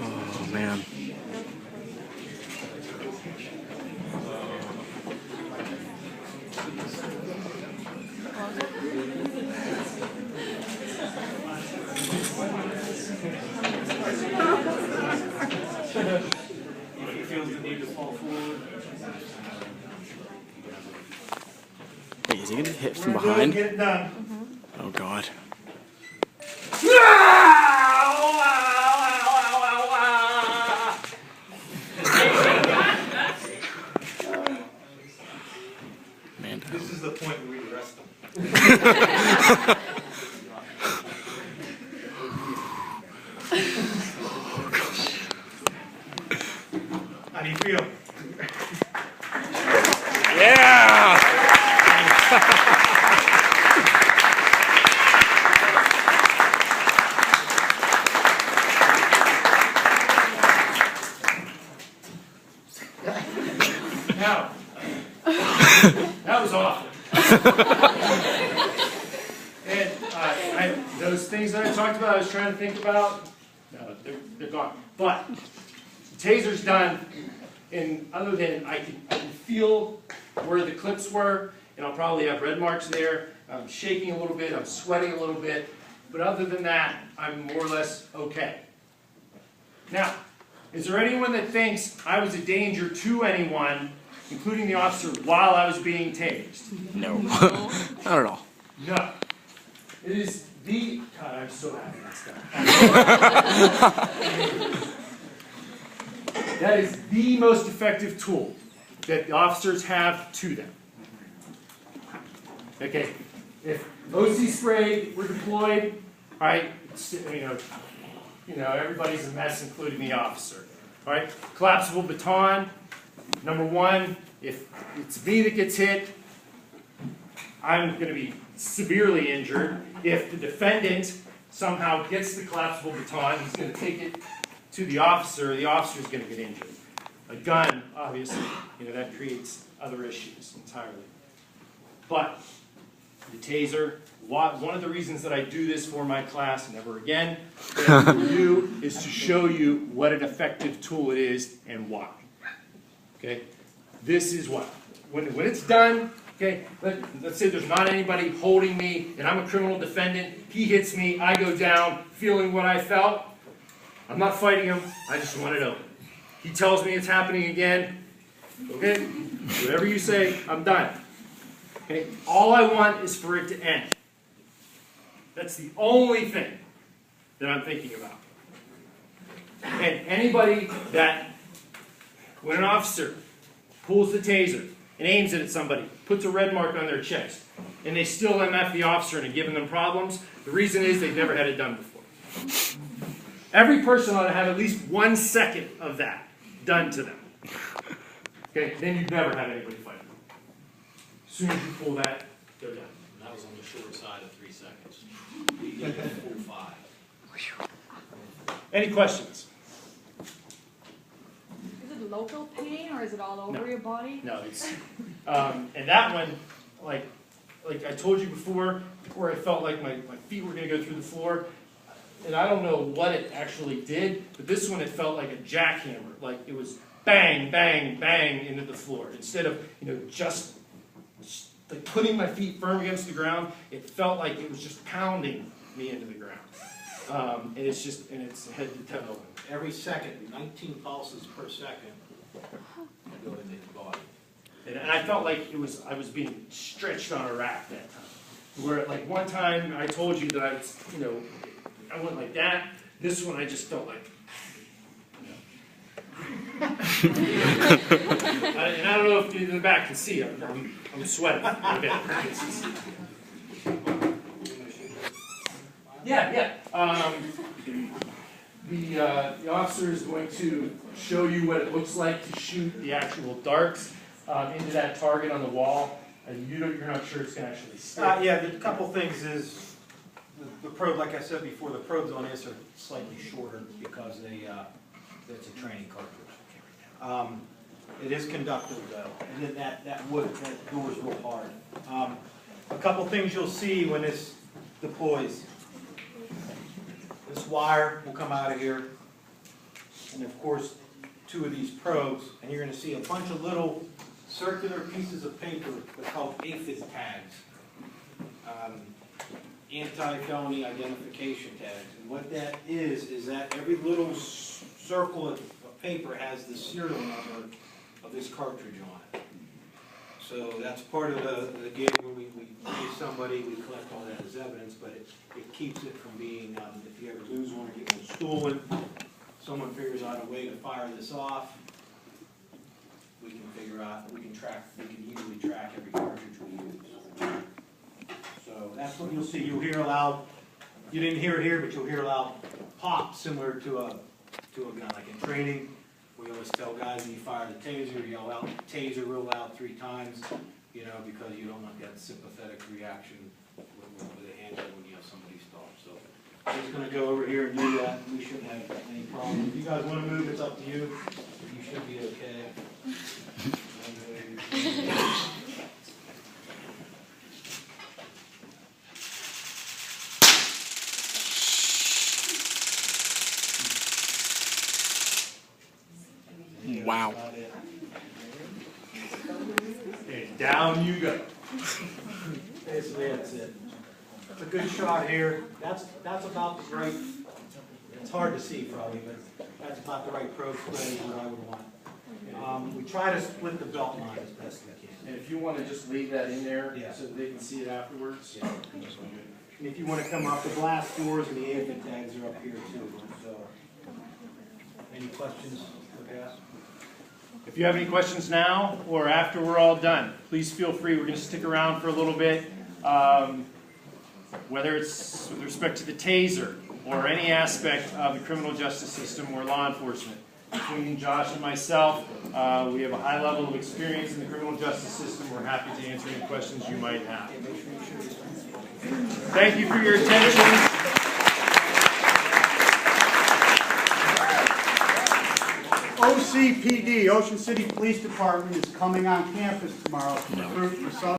Oh, man. He feels the need to fall forward. Wait, is he going to hit from behind? Get it done. Oh, God. Man, This is the point where we arrest them. How do you feel? Yeah! Now, that was awful. And those things that I talked about, I was trying to think about, no, they're gone. But the taser's done, and other than I can feel where the clips were, and I'll probably have red marks there. I'm shaking a little bit, I'm sweating a little bit, but other than that, I'm more or less okay. Now, is there anyone that thinks I was a danger to anyone, including the officer, while I was being tased? No. Not at all. No. It is the... God, I'm so happy that's done. That is the most effective tool that the officers have to them. Okay, if OC spray were deployed, all right, you know, everybody's a mess, including the officer. All right, collapsible baton. Number one, if it's me that gets hit, I'm going to be severely injured. If the defendant somehow gets the collapsible baton, he's going to take it to the officer's going to get injured. A gun, obviously, that creates other issues entirely. But the taser, one of the reasons that I do this for my class, never again, that I do, is to show you what an effective tool it is and why. Okay, this is what. When it's done, okay, let's say there's not anybody holding me, and I'm a criminal defendant, he hits me, I go down, feeling what I felt. I'm not fighting him, I just want it over. He tells me it's happening again, okay, whatever you say, I'm done. Okay, all I want is for it to end. That's the only thing that I'm thinking about. And anybody that, when an officer pulls the taser and aims it at somebody, puts a red mark on their chest, and they still MF the officer and are giving them problems, the reason is they've never had it done before. Every person ought to have at least 1 second of that done to them. Okay, then you've never had anybody fight them. As soon as you pull that, they're done. That was on the short side of 3 seconds. We did a full 5. Any questions? Is it local pain or is it all over your body? No, it's and that one, like I told you before, where I felt like my feet were going to go through the floor, and I don't know what it actually did, but this one it felt like a jackhammer, like it was bang, bang, bang into the floor. Instead of just like putting my feet firm against the ground, it felt like it was just pounding me into the ground. And it's head to toe. Every second, 19 pulses per second go into the body. And I felt like I was being stretched on a rack that time. Where like one time I told you that I was, I went like that. This one I just felt like, and I don't know if you in the back can see. I'm sweating a bit. Yeah. The officer is going to show you what it looks like to shoot the actual darts into that target on the wall. And you're not sure it's going to actually stick. Yeah, the couple things is the probe, like I said before, the probes on this are slightly shorter because it's a training cartridge. It is conductive though, and then that doors real hard. A couple things you'll see when this deploys. This wire will come out of here. And of course, 2 of these probes, and you're gonna see a bunch of little circular pieces of paper that are called aphid tags. Anti-felony identification tags. And what that is that every little circle of paper has the serial number of this cartridge on it. So that's part of the game where we chase somebody, we collect all that as evidence, but it keeps it from being, if you ever lose one or get one stolen, someone figures out a way to fire this off, we can figure out, we can easily track every cartridge we use. So that's what you'll see. You'll hear a loud, you didn't hear it here, but you'll hear a loud pop similar to a gun. Like in training, we always tell guys when you fire the taser, yell out taser real loud 3 times, you know, because you don't want that sympathetic reaction with a handgun when you have somebody stop. So I'm just going to go over here and do that. We shouldn't have any problem. If you guys want to move, it's up to you. You should be okay. Wow. And down you go. Basically, that's it. It's a good shot here. That's about the right. It's hard to see probably, but that's about the right probe spread what I would want. We try to split the belt line as best we can. And if you want to just leave that in there Yeah. so that they can see it afterwards. Yeah. And if you want to come up, the blast doors and the aphid tags are up here too. So, any questions for Gas? If you have any questions now or after we're all done, please feel free. We're going to stick around for a little bit. Whether it's with respect to the taser or any aspect of the criminal justice system or law enforcement. Between Josh and myself, we have a high level of experience in the criminal justice system. We're happy to answer any questions you might have. Thank you for your attention. OCPD, Ocean City Police Department, is coming on campus tomorrow to recruit for some